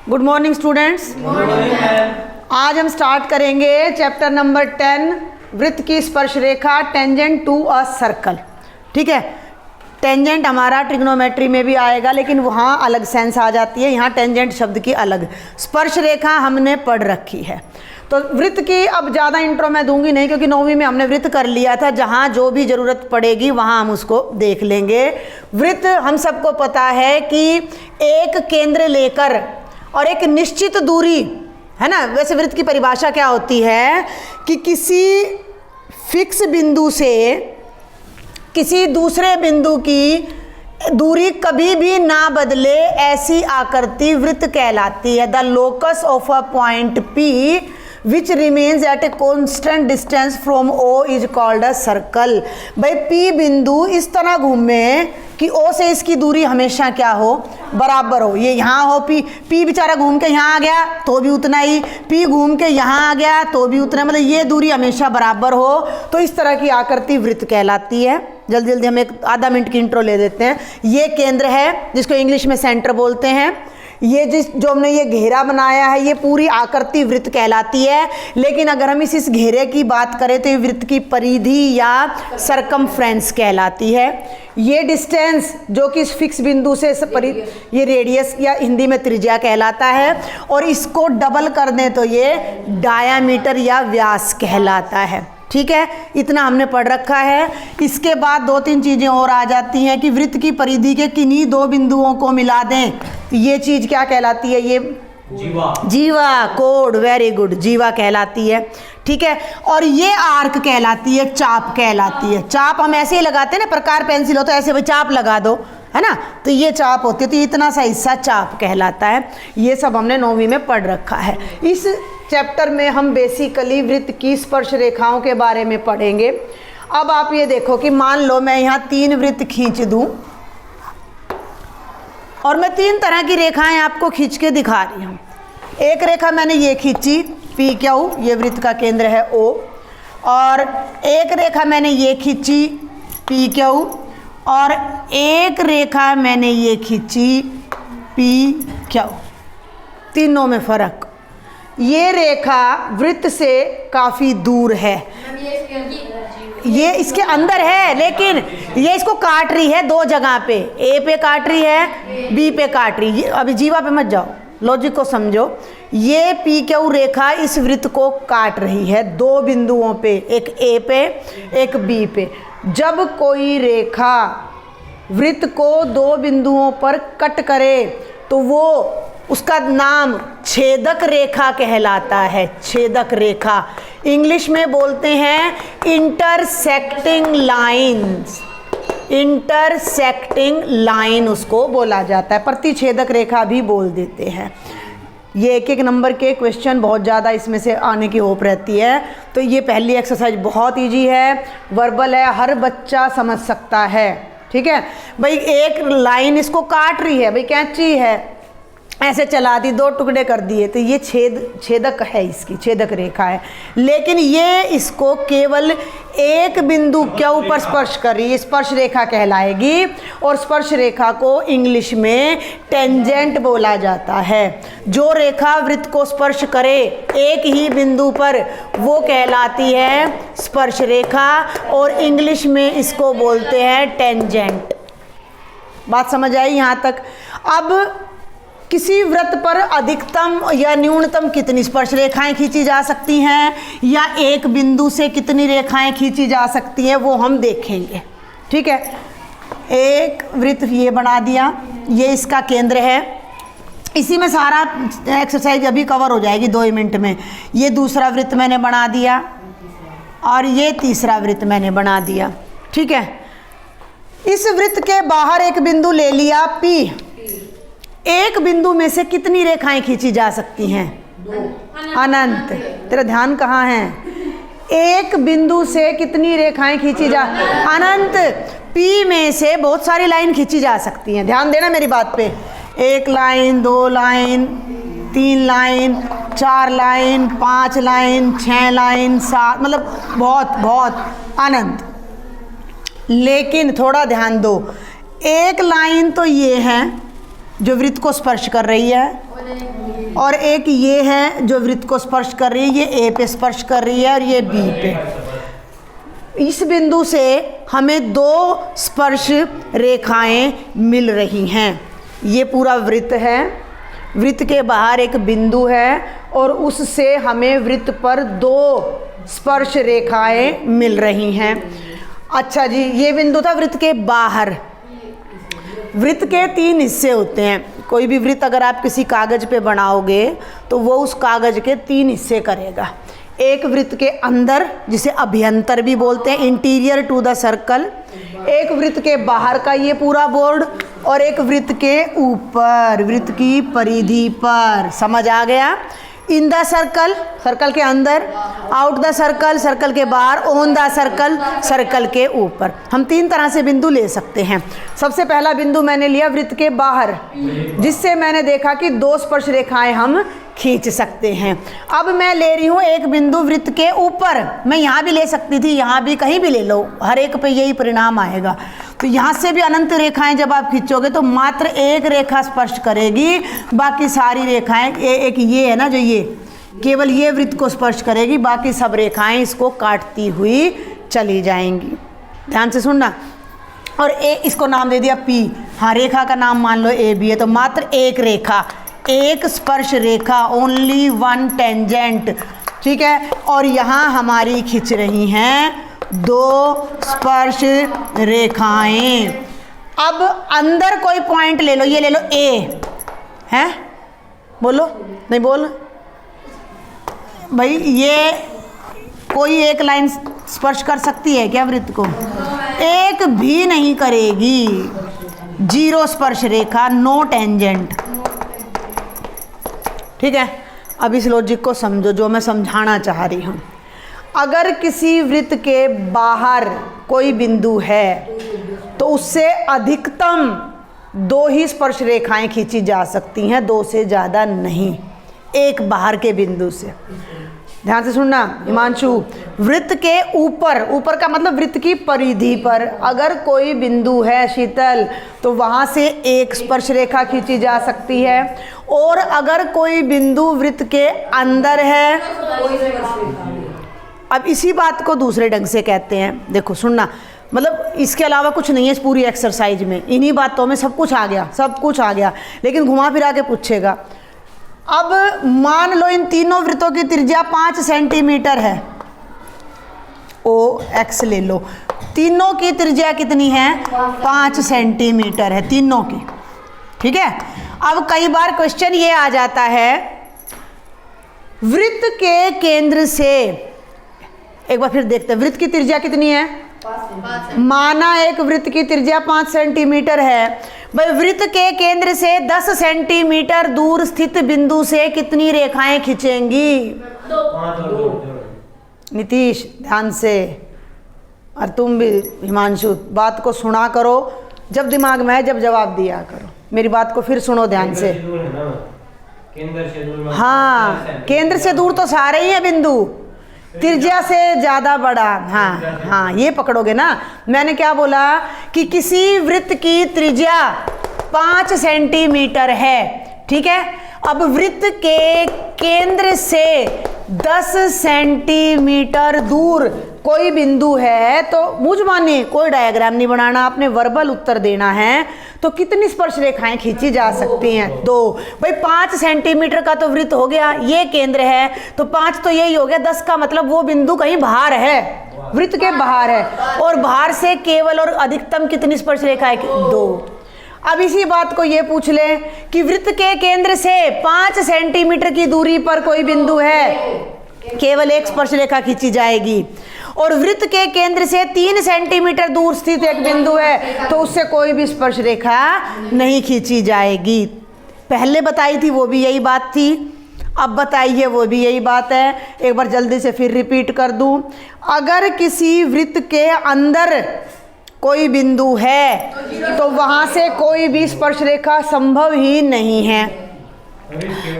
Good morning students. आज हम start करेंगे चैप्टर नंबर 10 वृत्त की स्पर्श रेखा टेंजेंट टू अ सर्कल। ठीक है, टेंजेंट हमारा ट्रिग्नोमेट्री में भी आएगा लेकिन वहाँ अलग सेंस आ जाती है, यहाँ टेंजेंट शब्द की अलग। स्पर्श रेखा हमने पढ़ रखी है तो वृत्त की अब ज़्यादा इंट्रो मैं दूंगी नहीं क्योंकि 9वीं में हमने वृत्त कर लिया था। जहाँ जो भी ज़रूरत पड़ेगी वहाँ हम उसको देख लेंगे। वृत्त हम सबको पता है कि एक केंद्र लेकर और एक निश्चित दूरी है ना। वैसे वृत्त की परिभाषा क्या होती है कि किसी फिक्स बिंदु से किसी दूसरे बिंदु की दूरी कभी भी ना बदले ऐसी आकृति वृत्त कहलाती है। The locus of a point P which remains at a constant distance from O is called a circle। भाई P बिंदु इस तरह घूमे कि O से इसकी दूरी हमेशा क्या हो, बराबर हो। ये यहाँ हो P बेचारा घूम के यहाँ आ गया तो भी उतना ही, P घूम के यहाँ आ गया तो भी उतना, मतलब ये दूरी हमेशा बराबर हो तो इस तरह की आकृति वृत्त कहलाती है। जल्दी जल्दी हम एक आधा मिनट की इंट्रो ले देते हैं। ये केंद्र है जिसको इंग्लिश में सेंटर बोलते हैं। ये जो हमने ये घेरा बनाया है ये पूरी आकृति वृत्त कहलाती है। लेकिन अगर हम इस घेरे की बात करें तो ये वृत्त की परिधि या सरकमफ्रेंस कहलाती है। ये डिस्टेंस जो कि इस फिक्स बिंदु से ये रेडियस या हिंदी में त्रिज्या कहलाता है और इसको डबल कर दें तो ये डायामीटर या व्यास कहलाता है। ठीक है, इतना हमने पढ़ रखा है। इसके बाद दो तीन चीज़ें और आ जाती हैं कि वृत्त की परिधि के किन्हीं दो बिंदुओं को मिला दें तो ये चीज़ क्या कहलाती है, ये जीवा कोड, वेरी गुड, जीवा कहलाती है। ठीक है, और ये आर्क कहलाती है, चाप कहलाती है। चाप हम ऐसे ही लगाते हैं ना, प्रकार पेंसिल हो तो ऐसे भाई चाप लगा दो, है ना, तो ये चाप होती है। तो इतना सा हिस्सा चाप कहलाता है। ये सब हमने 9वीं में पढ़ रखा है। इस चैप्टर में हम बेसिकली वृत्त की स्पर्श रेखाओं के बारे में पढ़ेंगे। अब आप ये देखो कि मान लो मैं यहाँ 3 वृत्त खींच दूँ और मैं 3 तरह की रेखाएं आपको खींच के दिखा रही हूँ। एक रेखा मैंने ये खींची PQ, ये वृत्त का केंद्र है O, और एक रेखा मैंने ये खींची PQ, और एक रेखा मैंने ये खींची PQ। तीनों में फर्क, ये रेखा वृत्त से काफ़ी दूर है, ये इसके अंदर है लेकिन ये इसको काट रही है 2 जगह पे, A पे काट रही है, B पे काट रही है। अभी जीवा पे मत जाओ, लॉजिक को समझो। ये PQ रेखा इस वृत्त को काट रही है 2 बिंदुओं पे, एक A पे एक B पे। जब कोई रेखा वृत्त को 2 बिंदुओं पर कट करे तो वो उसका नाम छेदक रेखा कहलाता है। छेदक रेखा इंग्लिश में बोलते हैं इंटरसेक्टिंग लाइन्स, इंटरसेक्टिंग लाइन उसको बोला जाता है। प्रतिछेदक रेखा भी बोल देते हैं। ये एक नंबर के क्वेश्चन बहुत ज़्यादा इसमें से आने की होप रहती है। तो ये पहली एक्सरसाइज बहुत ईजी है, वर्बल है, हर बच्चा समझ सकता है। ठीक है भाई, एक लाइन इसको काट रही है, भाई कैंची है, ऐसे चला दी, 2 टुकड़े कर दिए तो ये छेदक है, इसकी छेदक रेखा है। लेकिन ये इसको केवल एक बिंदु के ऊपर स्पर्श कर रही है, स्पर्श रेखा कहलाएगी। और स्पर्श रेखा को इंग्लिश में टेंजेंट बोला जाता है। जो रेखा वृत्त को स्पर्श करे एक ही बिंदु पर वो कहलाती है स्पर्श रेखा और इंग्लिश में इसको बोलते हैं टेंजेंट। बात समझ आई यहाँ तक? अब किसी वृत्त पर अधिकतम या न्यूनतम कितनी स्पर्श रेखाएं खींची जा सकती हैं या एक बिंदु से कितनी रेखाएं खींची जा सकती हैं वो हम देखेंगे। ठीक है, एक वृत्त ये बना दिया, ये इसका केंद्र है। इसी में सारा एक्सरसाइज अभी कवर हो जाएगी 2 मिनट में। ये दूसरा वृत्त मैंने बना दिया और ये तीसरा वृत्त मैंने बना दिया। ठीक है, इस वृत्त के बाहर एक बिंदु ले लिया P। एक बिंदु में से कितनी रेखाएं खींची जा सकती हैं? 2। अनंत। तेरा ध्यान कहाँ है? एक बिंदु से कितनी रेखाएं खींची जा, अनंत। P में से बहुत सारी लाइन खींची जा सकती हैं, ध्यान देना मेरी बात पे। 1 line, 2 line, 3 line, 4 line, 5 line, 6 line, 7, मतलब बहुत बहुत अनंत। लेकिन थोड़ा ध्यान दो, एक लाइन तो ये है जो वृत्त को स्पर्श कर रही है, और एक ये है जो वृत्त को स्पर्श कर रही है, ये ए पे स्पर्श कर रही है और ये बी पे। इस बिंदु से हमें दो स्पर्श रेखाएं मिल रही हैं। ये पूरा वृत्त है, वृत्त के बाहर एक बिंदु है और उससे हमें वृत्त पर दो स्पर्श रेखाएं मिल रही हैं। अच्छा जी, ये बिंदु था वृत्त के बाहर। वृत्त के 3 हिस्से होते हैं। कोई भी वृत्त अगर आप किसी कागज़ पे बनाओगे तो वो उस कागज़ के 3 हिस्से करेगा। एक वृत्त के अंदर, जिसे अभ्यंतर भी बोलते हैं, इंटीरियर टू द सर्कल। एक वृत्त के बाहर का ये पूरा बोर्ड, और एक वृत्त के ऊपर, वृत्त की परिधि पर। समझ आ गया? इन द सर्कल, सर्कल के अंदर, आउट द सर्कल, सर्कल के बाहर, ऑन द सर्कल, सर्कल के ऊपर। हम 3 तरह से बिंदु ले सकते हैं। सबसे पहला बिंदु मैंने लिया वृत्त के बाहर, जिससे मैंने देखा कि 2 स्पर्श रेखाएं हम खींच सकते हैं। अब मैं ले रही हूँ एक बिंदु वृत्त के ऊपर। मैं यहाँ भी ले सकती थी, यहाँ भी, कहीं भी ले लो, हर एक पे यही परिणाम आएगा। तो यहाँ से भी अनंत रेखाएं जब आप खींचोगे तो मात्र एक रेखा स्पर्श करेगी, बाकी सारी रेखाएं, एक ये है ना, जो ये केवल ये वृत्त को स्पर्श करेगी, बाकी सब रेखाएं इसको काटती हुई चली जाएंगी। ध्यान से सुनना। और इसको नाम दे दिया P। हाँ, रेखा का नाम मान लो AB है, तो मात्र एक रेखा, एक स्पर्श रेखा, ओनली 1 टेंजेंट। ठीक है, और यहाँ हमारी खिंच रही हैं 2 स्पर्श रेखाएं। अब अंदर कोई पॉइंट ले लो, ये ले लो A है, बोलो, नहीं बोल भाई, ये कोई एक लाइन स्पर्श कर सकती है क्या वृत्त को? एक भी नहीं करेगी। 0 स्पर्श रेखा, नो टेंजेंट। ठीक है, अब इस लॉजिक को समझो जो मैं समझाना चाह रही हूँ। अगर किसी वृत्त के बाहर कोई बिंदु है तो उससे अधिकतम 2 ही स्पर्श रेखाएं खींची जा सकती हैं, 2 से ज़्यादा नहीं, एक बाहर के बिंदु से। ध्यान से सुनना हिमांशु। वृत्त के ऊपर, ऊपर का मतलब वृत्त की परिधि पर अगर कोई बिंदु है शीतल, तो वहाँ से एक स्पर्श रेखा खींची जा सकती है। और अगर कोई बिंदु वृत्त के अंदर है, अब इसी बात को दूसरे ढंग से कहते हैं, देखो सुनना, मतलब इसके अलावा कुछ नहीं है इस पूरी एक्सरसाइज में, इन्हीं बातों में सब कुछ आ गया, सब कुछ आ गया, लेकिन घुमा फिरा के पूछेगा। अब मान लो इन तीनों वृत्तों की त्रिज्या 5 सेंटीमीटर है, OX ले लो, तीनों की त्रिज्या कितनी है? 5 सेंटीमीटर है तीनों की। ठीक है, अब कई बार क्वेश्चन ये आ जाता है, वृत्त के केंद्र से, एक बार फिर देखते हैं, वृत्त की त्रिज्या कितनी है? 5। माना एक वृत्त की त्रिज्या 5 सेंटीमीटर है, भाई वृत्त के केंद्र से 10 सेंटीमीटर दूर स्थित बिंदु से कितनी रेखाएं खींचेंगी? 2। नीतीश ध्यान से, और तुम भी हिमांशु, बात को सुना करो, जब दिमाग में है जब जवाब दिया करो। मेरी बात को फिर सुनो ध्यान से। हाँ, केंद्र से दूर तो सारे ही हैं बिंदु, त्रिज्या से ज़्यादा बड़ा। हाँ हाँ, ये पकड़ोगे ना। मैंने क्या बोला कि किसी वृत्त की त्रिज्या 5 सेंटीमीटर है, ठीक है। अब वृत्त के केंद्र से 10 सेंटीमीटर दूर कोई बिंदु है, तो मुझ मानिए कोई डायग्राम नहीं बनाना, आपने वर्बल उत्तर देना है। तो कितनी स्पर्श रेखाएं खींची जा सकती हैं? 2। भाई 5 सेंटीमीटर का तो वृत्त हो गया, ये केंद्र है, तो 5 तो यही हो गया, 10 का मतलब वो बिंदु कहीं बाहर है, वृत्त के बाहर है, और बाहर से केवल और अधिकतम कितनी स्पर्श रेखाएं? 2। अब इसी बात को ये पूछ ले कि वृत्त के केंद्र से 5 सेंटीमीटर की दूरी पर कोई बिंदु है, केवल एक स्पर्श रेखा खींची जाएगी। और वृत्त के केंद्र से 3 सेंटीमीटर दूर स्थित एक बिंदु है, तो उससे कोई भी स्पर्श रेखा नहीं खींची जाएगी। पहले बताई थी वो भी यही बात थी, अब बताइए वो भी यही बात है। एक बार जल्दी से फिर रिपीट कर दूं। अगर किसी वृत्त के अंदर कोई बिंदु है तो वहां से कोई भी स्पर्श रेखा संभव ही नहीं है।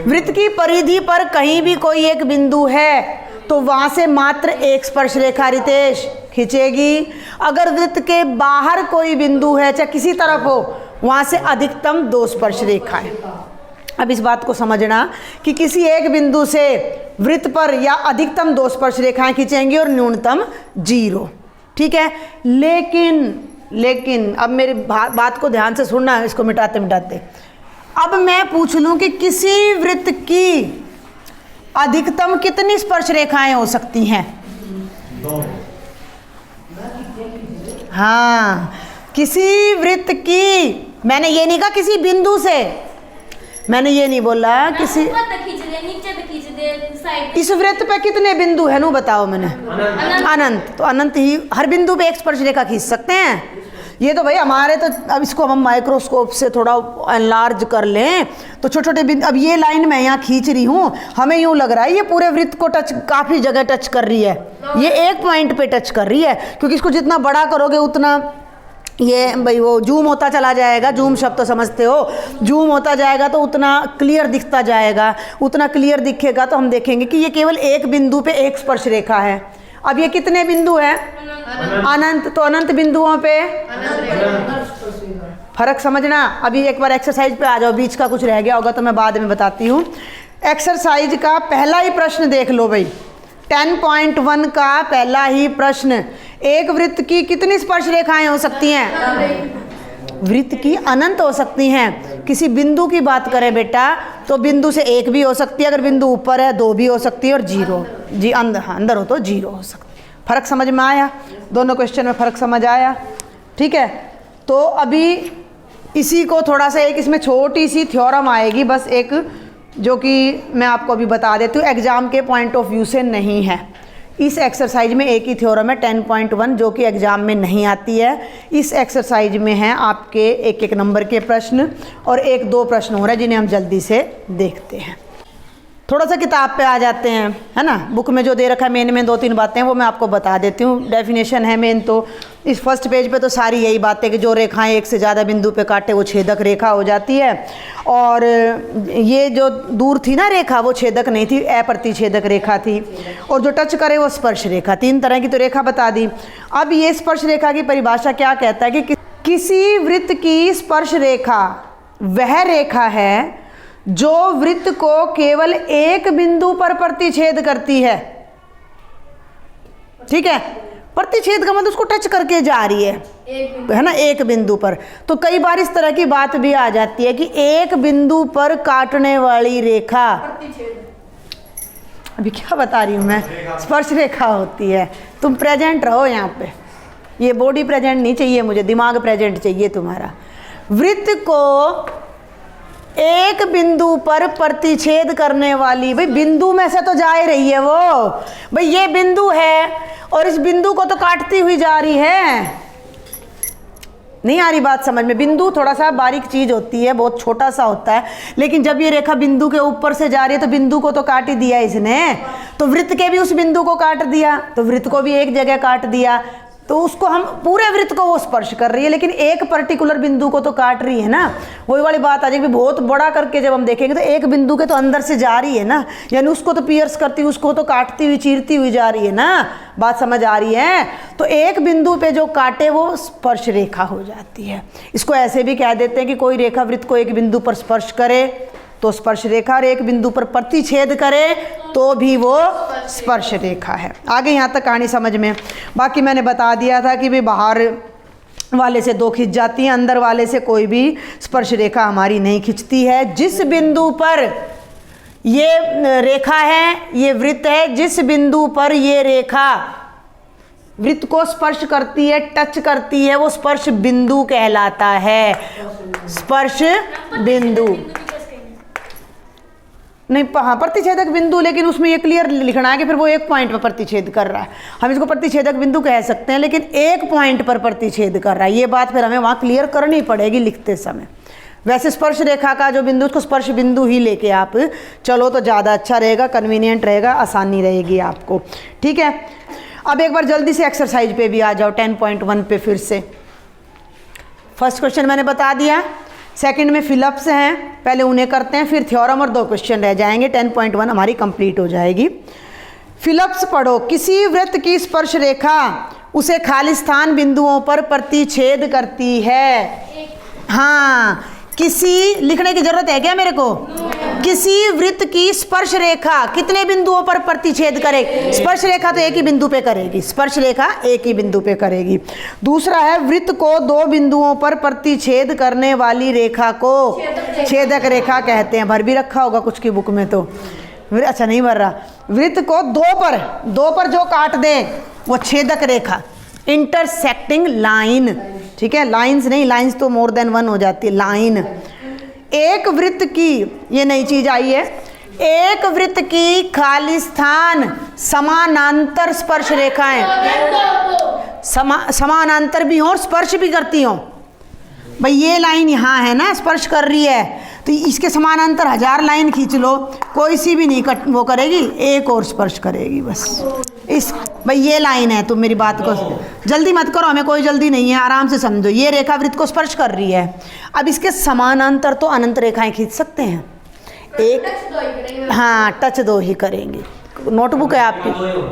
वृत्त की परिधि पर कहीं भी कोई एक बिंदु है तो वहां से मात्र एक स्पर्श रेखा रितेश खींचेगी। अगर वृत्त के बाहर कोई बिंदु है, चाहे किसी तरफ हो, वहाँ से अधिकतम 2 स्पर्श रेखाएं। अब इस बात को समझना कि किसी एक बिंदु से वृत्त पर या अधिकतम 2 स्पर्श रेखाएं खींचेंगी और न्यूनतम 0, ठीक है। लेकिन अब मेरी बात को ध्यान से सुनना, इसको मिटाते मिटाते अब मैं पूछ लूं कि किसी वृत्त की अधिकतम कितनी स्पर्श रेखाएं हो सकती हैं? 2। हाँ, किसी वृत्त की, मैंने ये नहीं कहा किसी बिंदु से, मैंने ये नहीं बोला किसी, इस वृत्त पे कितने बिंदु है नु बताओ मैंने? अनंत। तो अनंत ही हर बिंदु पे एक स्पर्श रेखा खींच सकते हैं। ये तो भाई हमारे तो, अब इसको हम माइक्रोस्कोप से थोड़ा एनलार्ज कर लें तो छोटे छोटे बिंदु, अब ये लाइन मैं यहाँ खींच रही हूँ, हमें यूँ लग रहा है ये पूरे वृत्त को टच, काफ़ी जगह टच कर रही है, ये एक पॉइंट पे टच कर रही है, क्योंकि इसको जितना बड़ा करोगे उतना ये भाई वो जूम होता चला जाएगा, जूम शब्द तो समझते हो, जूम होता जाएगा तो उतना क्लियर दिखता जाएगा, उतना क्लियर दिखेगा तो हम देखेंगे कि ये केवल एक बिंदु पे एक स्पर्श रेखा है। अब ये कितने बिंदु है? अनंत। तो अनंत बिंदुओं पे फर्क समझना। अभी एक बार एक्सरसाइज पे आ जाओ, बीच का कुछ रह गया होगा तो मैं बाद में बताती हूँ। एक्सरसाइज का पहला ही प्रश्न देख लो भाई, 10.1 का पहला ही प्रश्न, एक वृत्त की कितनी स्पर्श रेखाएं हो सकती हैं? वृत्त की अनंत हो सकती हैं। किसी बिंदु की बात करें बेटा तो बिंदु से एक भी हो सकती है, अगर बिंदु ऊपर है 2 भी हो सकती है, और 0 जी अंदर हो तो 0 हो सकती है। फर्क समझ में आया? दोनों क्वेश्चन में फर्क समझ आया? ठीक है। तो अभी इसी को थोड़ा सा, एक इसमें छोटी सी थ्योरम आएगी बस एक, जो कि मैं आपको अभी बता देती हूँ, एग्जाम के पॉइंट ऑफ व्यू से नहीं है। इस एक्सरसाइज में एक ही थ्योरम है 10.1 जो कि एग्जाम में नहीं आती है। इस एक्सरसाइज में हैं आपके एक एक नंबर के प्रश्न और 1-2 प्रश्न हो रहे हैं जिन्हें हम जल्दी से देखते हैं। थोड़ा सा किताब पे आ जाते हैं, है ना। बुक में जो दे रखा है मेन 2-3 बातें वो मैं आपको बता देती हूँ। डेफिनेशन है मेन तो इस फर्स्ट पेज पे तो सारी यही बातें कि जो रेखाएं एक से ज़्यादा बिंदु पे काटे वो छेदक रेखा हो जाती है, और ये जो दूर थी ना रेखा वो छेदक नहीं थी, अप्रतिछेदक रेखा थी, और जो टच करे वो स्पर्श रेखा। 3 तरह की तो रेखा बता दी। अब ये स्पर्श रेखा की परिभाषा क्या कहता है कि किसी वृत्त की स्पर्श रेखा वह रेखा है जो वृत्त को केवल एक बिंदु पर प्रतिच्छेद करती है। ठीक है, प्रतिच्छेद का मतलब उसको टच करके जा रही है ना, एक बिंदु पर। तो कई बार इस तरह की बात भी आ जाती है कि एक बिंदु पर काटने वाली रेखा, अभी क्या बता रही हूँ मैं, स्पर्श रेखा होती है। तुम प्रेजेंट रहो यहाँ पे, ये बॉडी प्रेजेंट नहीं चाहिए मुझे, दिमाग प्रेजेंट चाहिए तुम्हारा। वृत्त को एक बिंदु पर प्रतिच्छेद करने वाली, भाई बिंदु में से तो जा ही रही है वो, भाई ये बिंदु है और इस बिंदु को तो काटती हुई जा रही है। नहीं आ रही बात समझ में? बिंदु थोड़ा सा बारीक चीज होती है, बहुत छोटा सा होता है, लेकिन जब ये रेखा बिंदु के ऊपर से जा रही है तो बिंदु को तो काट ही दिया इसने, तो वृत्त के भी उस बिंदु को काट दिया, तो वृत्त को भी एक जगह काट दिया, तो उसको हम पूरे वृत्त को वो स्पर्श कर रही है, लेकिन एक पर्टिकुलर बिंदु को तो काट रही है ना। वही वाली बात आ जाएगी, बहुत बड़ा करके जब हम देखेंगे तो एक बिंदु के तो अंदर से जा रही है ना, यानी उसको तो पियर्स करती हुई, उसको तो काटती हुई, चीरती हुई जा रही है ना। बात समझ आ रही है? तो एक बिंदु पे जो काटे वो स्पर्श रेखा हो जाती है। इसको ऐसे भी कह देते हैं कि कोई रेखा वृत्त को एक बिंदु पर स्पर्श करे तो स्पर्श रेखा, और एक बिंदु पर प्रतिच्छेद करे तो भी वो स्पर्श रेखा है। आगे यहाँ तक कहानी समझ में। बाकी मैंने बता दिया था कि भाई बाहर वाले से 2 खिंच जाती हैं, अंदर वाले से कोई भी स्पर्श रेखा हमारी नहीं खिंचती है। जिस बिंदु पर ये रेखा है, ये वृत्त है, जिस बिंदु पर ये रेखा वृत्त को स्पर्श करती है, टच करती है, वो स्पर्श बिंदु कहलाता है। स्पर्श बिंदु नहीं, हाँ प्रतिच्छेदक बिंदु, लेकिन उसमें ये क्लियर लिखना है कि फिर वो एक पॉइंट पर प्रतिच्छेद कर रहा है। हम इसको प्रतिच्छेदक बिंदु कह सकते हैं, लेकिन एक पॉइंट पर प्रतिच्छेद कर रहा है, ये बात फिर हमें वहाँ क्लियर करनी पड़ेगी लिखते समय। वैसे स्पर्श रेखा का जो बिंदु, उसको स्पर्श बिंदु ही लेके आप चलो तो ज़्यादा अच्छा रहेगा, कन्वीनियंट रहेगा, आसानी रहेगी आपको। ठीक है, अब एक बार जल्दी से एक्सरसाइज पे भी आ जाओ 10.1 पे फिर से। फर्स्ट क्वेश्चन मैंने बता दिया, सेकंड में फिलअप्स हैं, पहले उन्हें करते हैं, फिर थ्योरम और 2 क्वेश्चन रह जाएंगे, 10.1 हमारी कंप्लीट हो जाएगी। फिलअप्स पढ़ो। किसी वृत्त की स्पर्श रेखा उसे खाली स्थान बिंदुओं पर प्रतिच्छेद करती है। हाँ, किसी लिखने की जरूरत है क्या मेरे को? किसी वृत्त की स्पर्श रेखा कितने बिंदुओं पर प्रतिच्छेद करे? स्पर्श रेखा तो एक ही बिंदु पे करेगी, स्पर्श रेखा एक ही बिंदु पे करेगी। दूसरा है वृत्त को दो बिंदुओं पर प्रतिच्छेद करने वाली रेखा को छेदक रेखा कहते हैं। भर भी रखा होगा कुछ की बुक में तो, अच्छा नहीं भर रहा। वृत्त को दो पर जो काट दे वो छेदक रेखा, इंटरसेक्टिंग लाइन। ठीक है, लाइंस नहीं, लाइंस तो मोर देन वन हो जाती है, लाइन। एक वृत्त की, ये नई चीज आई है, एक वृत्त की खाली स्थान समानांतर स्पर्श रेखाएं, समानांतर भी हो और स्पर्श भी करती हो। भाई ये लाइन यहाँ है ना, स्पर्श कर रही है, तो इसके समानांतर 1000 लाइन खींच लो, कोई सी भी नहीं कट वो करेगी, एक और स्पर्श करेगी बस। इस भाई ये लाइन है, तुम मेरी बात को जल्दी मत करो, हमें कोई जल्दी नहीं है, आराम से समझो। ये रेखा वृत्त को स्पर्श कर रही है, अब इसके समानांतर तो अनंत रेखाएं खींच सकते हैं, एक हाँ टच दो ही करेंगे। नोटबुक है आपकी,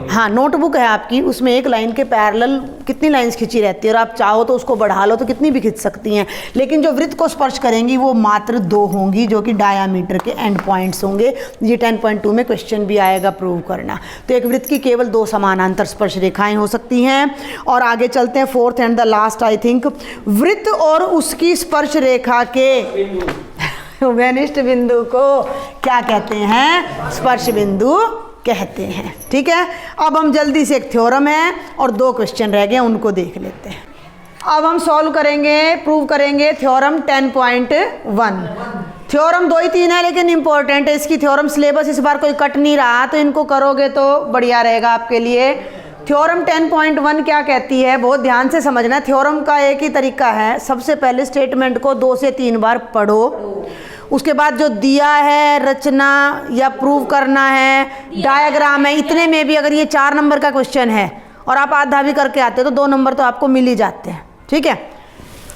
हाँ नोटबुक है आपकी, उसमें एक लाइन के पैरेलल कितनी लाइंस खींची रहती है, और आप चाहो तो उसको बढ़ा लो तो कितनी भी खींच सकती हैं, लेकिन जो वृत्त को स्पर्श करेंगी वो मात्र 2 होंगी, जो कि डायामीटर के एंड पॉइंट्स होंगे। ये 10.2 में क्वेश्चन भी आएगा प्रूव करना। तो एक वृत्त की केवल 2 समानांतर स्पर्श रेखाएं हो सकती हैं। और आगे चलते हैं, fourth and the last I think, वृत्त और उसकी स्पर्श रेखा के वनिष्ठ बिंदु को क्या कहते हैं? स्पर्श बिंदु कहते हैं। ठीक है, अब हम जल्दी से, एक थ्योरम है और 2 क्वेश्चन रह गए, उनको देख लेते हैं। अब हम सॉल्व करेंगे, प्रूव करेंगे थ्योरम 10.1। थ्योरम 2 ही 3 है लेकिन इंपॉर्टेंट है, इसकी थ्योरम सिलेबस इस बार कोई कट नहीं रहा, तो इनको करोगे तो बढ़िया रहेगा आपके लिए। थ्योरम 10.1 क्या कहती है, बहुत ध्यान से समझना। थ्योरम का एक ही तरीका है, सबसे पहले स्टेटमेंट को 2 से 3 बार पढ़ो, उसके बाद जो दिया है रचना या प्रूव करना है, डायग्राम है, इतने में भी अगर ये 4 नंबर का क्वेश्चन है और आप आधा भी करके आते हो तो 2 नंबर तो आपको मिल ही जाते हैं। ठीक है,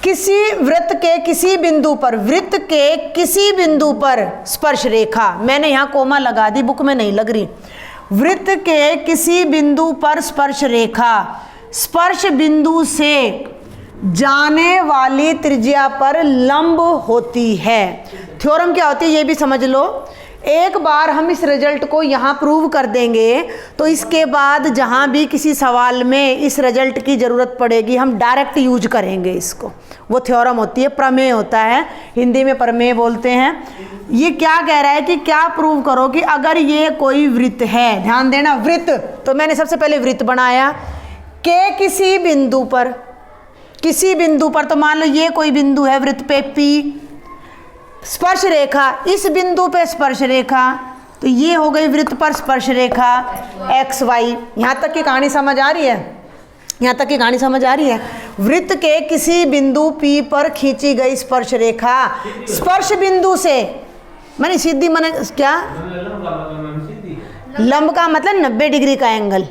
किसी वृत्त के किसी बिंदु पर, वृत्त के किसी बिंदु पर स्पर्श रेखा, मैंने यहाँ कोमा लगा दी, बुक में नहीं लग रही। वृत्त के किसी बिंदु पर स्पर्श रेखा स्पर्श बिंदु से जाने वाली त्रिज्या पर लंब होती है। थ्योरम क्या होती है ये भी समझ लो। एक बार हम इस रिजल्ट को यहाँ प्रूव कर देंगे तो इसके बाद जहाँ भी किसी सवाल में इस रिजल्ट की ज़रूरत पड़ेगी हम डायरेक्ट यूज करेंगे इसको। वो थ्योरम होती है, प्रमेय होता है, हिंदी में प्रमेय बोलते हैं। ये क्या कह रहा है कि क्या प्रूव करो कि अगर ये कोई वृत्त है, ध्यान देना वृत्त, तो मैंने सबसे पहले वृत्त बनाया के किसी बिंदु पर, किसी बिंदु पर, तो मान लो ये कोई बिंदु है वृत्त पे P, स्पर्श रेखा इस बिंदु पे स्पर्श रेखा, तो ये हो गई वृत्त पर स्पर्श रेखा XY। यहाँ तक की कहानी समझ आ रही है? यहाँ तक की कहानी समझ आ रही है? वृत्त के किसी बिंदु P पर खींची गई स्पर्श रेखा स्पर्श बिंदु से, मैंने सीधी मैंने क्या, लंब का मतलब 90 डिग्री का एंगल,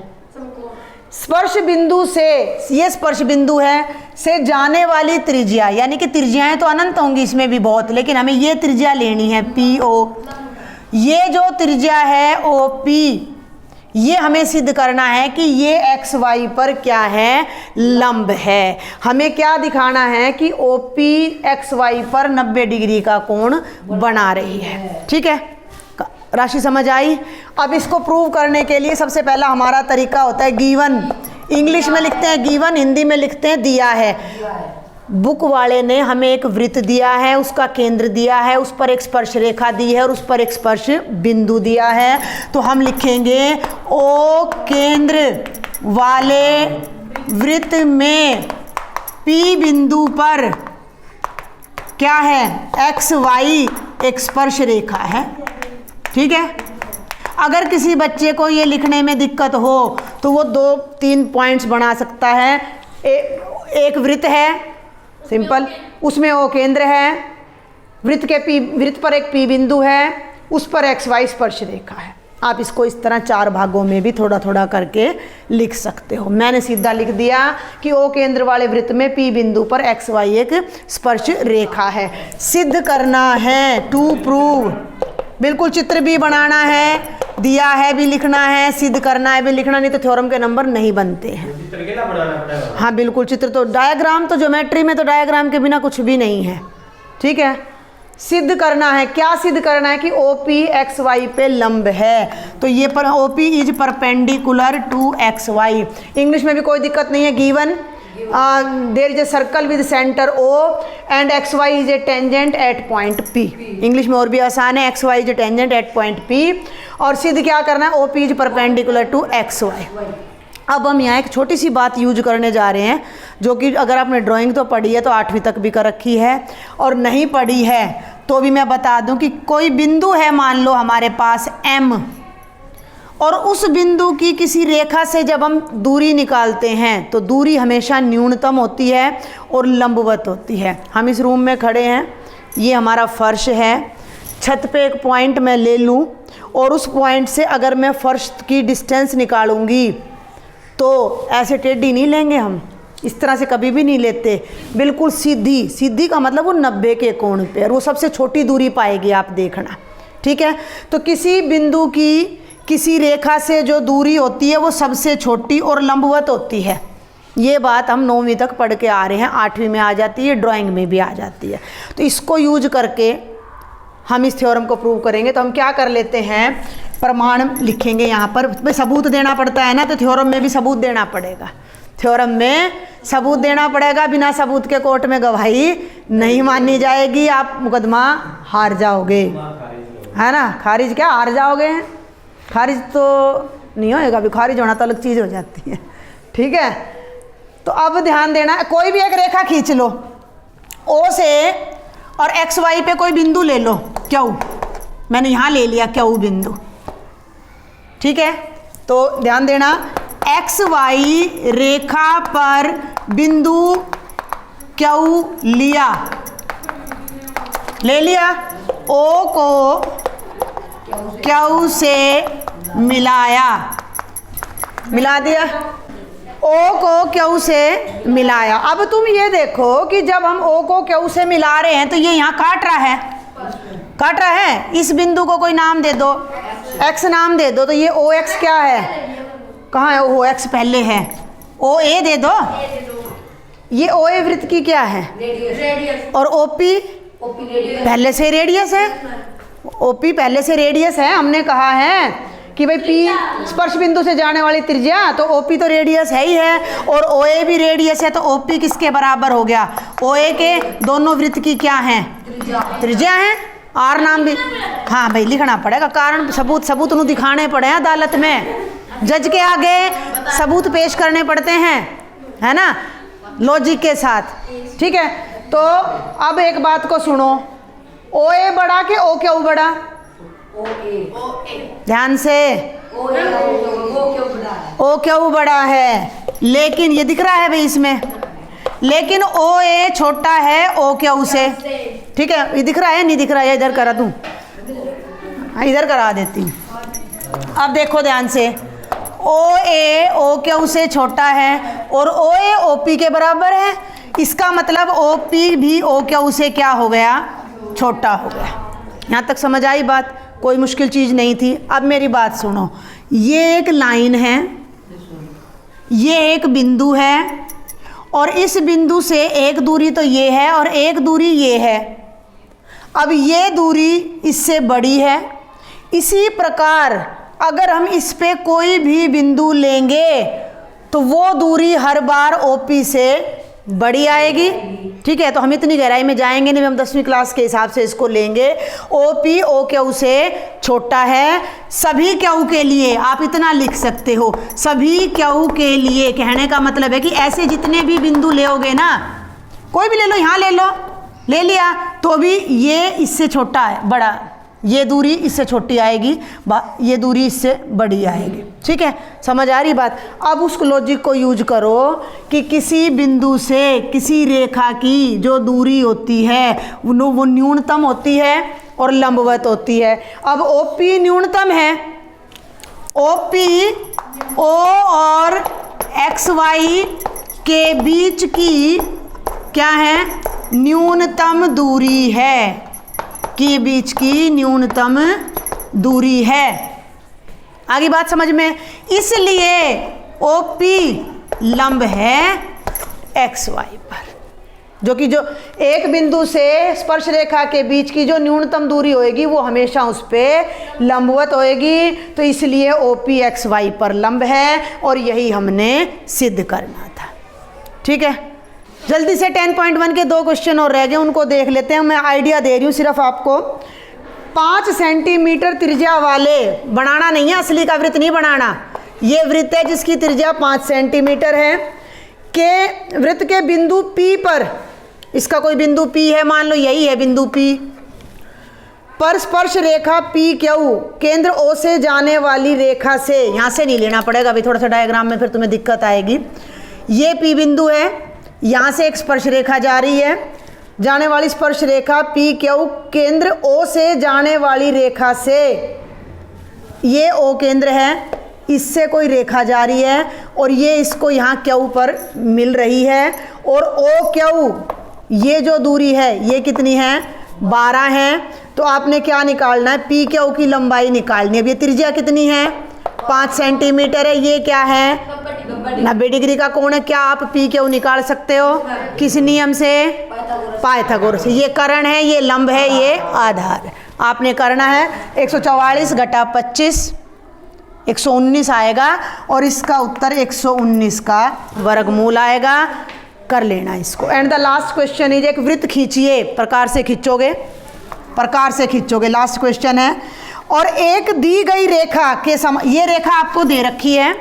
स्पर्श बिंदु से, ये स्पर्श बिंदु है, से जाने वाली त्रिज्या, यानी कि त्रिज्याएं तो अनंत होंगी इसमें भी बहुत, लेकिन हमें ये त्रिज्या लेनी है PO। ये जो त्रिज्या है OP, ये हमें सिद्ध करना है कि ये XY पर क्या है, लंब है। हमें क्या दिखाना है कि OP XY पर 90 डिग्री का कोण बना रही है। ठीक है, राशि समझ आई? अब इसको प्रूव करने के लिए सबसे पहला हमारा तरीका होता है गिवन। इंग्लिश में लिखते हैं गिवन, हिंदी में लिखते हैं दिया है। बुक वाले ने हमें एक वृत्त दिया है, उसका केंद्र दिया है, उस पर एक स्पर्श रेखा दी है और उस पर एक स्पर्श बिंदु दिया है, तो हम लिखेंगे ओ केंद्र वाले वृत्त में P बिंदु पर क्या है, XY एक स्पर्श रेखा है। ठीक है, अगर किसी बच्चे को ये लिखने में दिक्कत हो तो वो 2-3 पॉइंट्स बना सकता है। एक वृत्त है सिंपल, उसमें ओ केंद्र है, वृत्त पर एक P बिंदु है, उस पर XY स्पर्श रेखा है। आप इसको इस तरह 4 भागों में भी थोड़ा थोड़ा करके लिख सकते हो। मैंने सीधा लिख दिया कि ओ केंद्र वाले वृत्त में P बिंदु पर XY एक स्पर्श रेखा है। सिद्ध करना है, टू प्रूव, बिल्कुल चित्र भी बनाना है, दिया है भी लिखना है, सिद्ध करना है भी लिखना, नहीं तो थ्योरम के नंबर नहीं बनते हैं। हाँ बिल्कुल, चित्र तो, डायग्राम तो ज्योमेट्री में तो डायग्राम के बिना कुछ भी नहीं है। ठीक है, सिद्ध करना है। क्या सिद्ध करना है? कि OP XY पे लंब है। तो ये पर OP is perpendicular to XY। English में भी कोई दिक्कत नहीं है। Given there is a circle with centre O and XY is a tangent at point P। English में और भी आसान है, XY is a tangent at point P। और सिद्ध क्या करना है? OP is perpendicular to XY। अब हम यहाँ एक छोटी सी बात यूज करने जा रहे हैं, जो कि अगर आपने ड्राइंग तो पढ़ी है तो 8वीं तक भी कर रखी है, और नहीं पढ़ी है तो भी मैं बता दूं कि कोई बिंदु है मान लो हमारे पास M, और उस बिंदु की किसी रेखा से जब हम दूरी निकालते हैं तो दूरी हमेशा न्यूनतम होती है और लंबवत होती है। हम इस रूम में खड़े हैं, ये हमारा फर्श है, छत पे एक पॉइंट मैं ले लूँ और उस पॉइंट से अगर मैं फर्श की डिस्टेंस निकालूंगी तो ऐसे टेढ़ी नहीं लेंगे हम, इस तरह से कभी भी नहीं लेते, बिल्कुल सीधी। सीधी का मतलब वो 90 के कोण पे, और वो सबसे छोटी दूरी पाएगी, आप देखना, ठीक है। तो किसी बिंदु की किसी रेखा से जो दूरी होती है वो सबसे छोटी और लंबवत होती है। ये बात हम 9वीं तक पढ़ के आ रहे हैं, 8वीं में आ जाती है, ड्राइंग में भी आ जाती है। तो इसको यूज करके हम इस थ्योरम को प्रूव करेंगे। तो हम क्या कर लेते हैं, प्रमाण लिखेंगे यहाँ पर। सबूत देना पड़ता है ना, तो थ्योरम में भी सबूत देना पड़ेगा। थ्योरम में सबूत देना पड़ेगा, बिना सबूत के कोर्ट में गवाही नहीं मानी जाएगी, आप मुकदमा हार जाओगे, है ना। खारिज क्या, हार जाओगे? खारिज तो नहीं होएगा, अभी खारिज होना तो अलग चीज़ हो जाती है, ठीक है। तो अब ध्यान देना, कोई भी एक रेखा खींच लो O से, और XY पे कोई बिंदु ले लो, Q, मैंने यहाँ ले लिया Q बिंदु, ठीक है। तो ध्यान देना, XY रेखा पर बिंदु Q लिया, ले लिया, O को Q से मिलाया, मिला दिया, O को Q से मिलाया। अब तुम ये देखो कि जब हम O को Q से मिला रहे हैं तो ये यहाँ काट रहा है, काट रहा है। इस बिंदु को कोई नाम दे दो, X नाम दे दो, तो ये OX क्या है, कहाँ है? OX पहले है, OA दे दो, ये OA वृत्त की क्या है, और OP पहले से रेडियस है, OP पहले से रेडियस है। हमने कहा है कि भाई P स्पर्श बिंदु से जाने वाली त्रिज्या, तो OP तो रेडियस है ही है, और OA भी रेडियस है, तो OP किसके बराबर हो गया? OA के दोनों वृत्त की क्या है, त्रिज्या है। R नाम भी, हाँ भाई लिखना पड़ेगा, कारण सबूत उन्हें दिखाने पड़े हैं अदालत में, जज के आगे सबूत पेश करने पड़ते हैं, है ना, लॉजिक के साथ, ठीक है। तो अब एक बात को सुनो, OA बड़ा कि OQ बड़ा? ध्यान से, OQ बड़ा है, लेकिन ये दिख रहा है भाई इसमें, लेकिन OA छोटा है OQ से, ठीक है। ये दिख रहा है, नहीं दिख रहा है? इधर करा दूं, इधर करा देती हूँ। अब देखो ध्यान से, OA OQ से छोटा है और OA OP के बराबर है, इसका मतलब OP भी OQ से क्या हो गया, छोटा हो गया। यहाँ तक समझ आई बात, कोई मुश्किल चीज़ नहीं थी। अब मेरी बात सुनो, ये एक लाइन है, ये एक बिंदु है, और इस बिंदु से एक दूरी तो ये है और एक दूरी ये है। अब ये दूरी इससे बड़ी है, इसी प्रकार अगर हम इस पे कोई भी बिंदु लेंगे तो वो दूरी हर बार OP से बड़ी आएगी, ठीक है। तो हम इतनी गहराई में जाएंगे नहीं, हम 10वीं क्लास के हिसाब से इसको लेंगे। OP OQ से छोटा है सभी Q के लिए, आप इतना लिख सकते हो, सभी Q के लिए। कहने का मतलब है कि ऐसे जितने भी बिंदु लेओगे ना, कोई भी ले लो, यहाँ ले लो, ले लिया, तो भी ये इससे छोटा है, बड़ा, ये दूरी इससे छोटी आएगी, ये दूरी इससे बड़ी आएगी, ठीक है। समझ आ रही बात? अब उस लॉजिक को यूज करो कि किसी बिंदु से किसी रेखा की जो दूरी होती है वो न्यूनतम होती है और लंबवत होती है। अब OP न्यूनतम है, OP O और XY के बीच की क्या है, न्यूनतम दूरी है, के बीच की न्यूनतम दूरी है। आगे बात समझ में? इसलिए OP लंब है XY पर, जो कि जो एक बिंदु से स्पर्श रेखा के बीच की जो न्यूनतम दूरी होएगी वो हमेशा उस पर लंबवत होएगी। तो इसलिए OPXY पर लंब है और यही हमने सिद्ध करना था। ठीक है, जल्दी से 10.1 के 2 क्वेश्चन और रह गए, उनको देख लेते हैं। मैं आइडिया दे रही हूँ सिर्फ आपको। 5 सेंटीमीटर त्रिज्या वाले, बनाना नहीं है, असली का वृत्त नहीं बनाना, ये वृत्त है जिसकी त्रिज्या 5 सेंटीमीटर है, के वृत्त के बिंदु P पर, इसका कोई बिंदु P है, मान लो यही है बिंदु P पर स्पर्श रेखा PQ केंद्र O से जाने वाली रेखा से, यहाँ से नहीं लेना पड़ेगा अभी, थोड़ा सा डायग्राम में फिर तुम्हें दिक्कत आएगी। ये P बिंदु है, यहाँ से एक स्पर्श रेखा जा रही है, जाने वाली स्पर्श रेखा PQ केंद्र O से जाने वाली रेखा से, ये O केंद्र है, इससे कोई रेखा जा रही है और ये इसको यहाँ Q पर मिल रही है, और OQ ये जो दूरी है ये कितनी है, 12 है। तो आपने क्या निकालना है, PQ की लंबाई निकालनी है। अब ये त्रिज्या कितनी है, 5 सेंटीमीटर है, ये क्या है 90 डिग्री का कोण है। क्या आप PQ निकाल सकते हो, किस नियम से, पाइथागोरस से। ये कर्ण है, ये लंब है, ये आधार है। आपने करना है 144 घटा 25 119 आएगा, और इसका उत्तर 119 का वर्गमूल आएगा। कर लेना इसको। And the last question is, एक वृत्त खींचिए, प्रकार से खींचोगे, प्रकार से खींचोगे, लास्ट क्वेश्चन है। और एक दी गई रेखा के ये रेखा आपको दे रखी है,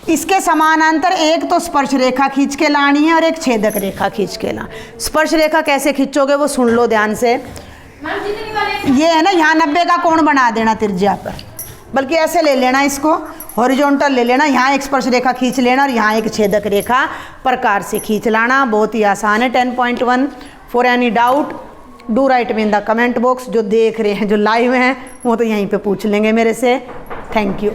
इसके समानांतर एक तो स्पर्श रेखा खींच के लानी है और एक छेदक रेखा खींच के ला। स्पर्श रेखा कैसे खींचोगे वो सुन लो ध्यान से। ये है ना, यहाँ 90 का कोण बना देना त्रिज्या पर, बल्कि ऐसे ले लेना इसको, हॉरिजॉन्टल ले लेना, यहाँ एक स्पर्श रेखा खींच लेना और यहाँ एक छेदक रेखा प्रकार से खींच लाना। बहुत ही आसान है। 10.1 for any doubt do right me in the comment box. जो देख रहे हैं, जो लाइव हैं, वो तो यहीं पे पूछ लेंगे मेरे से। Thank you.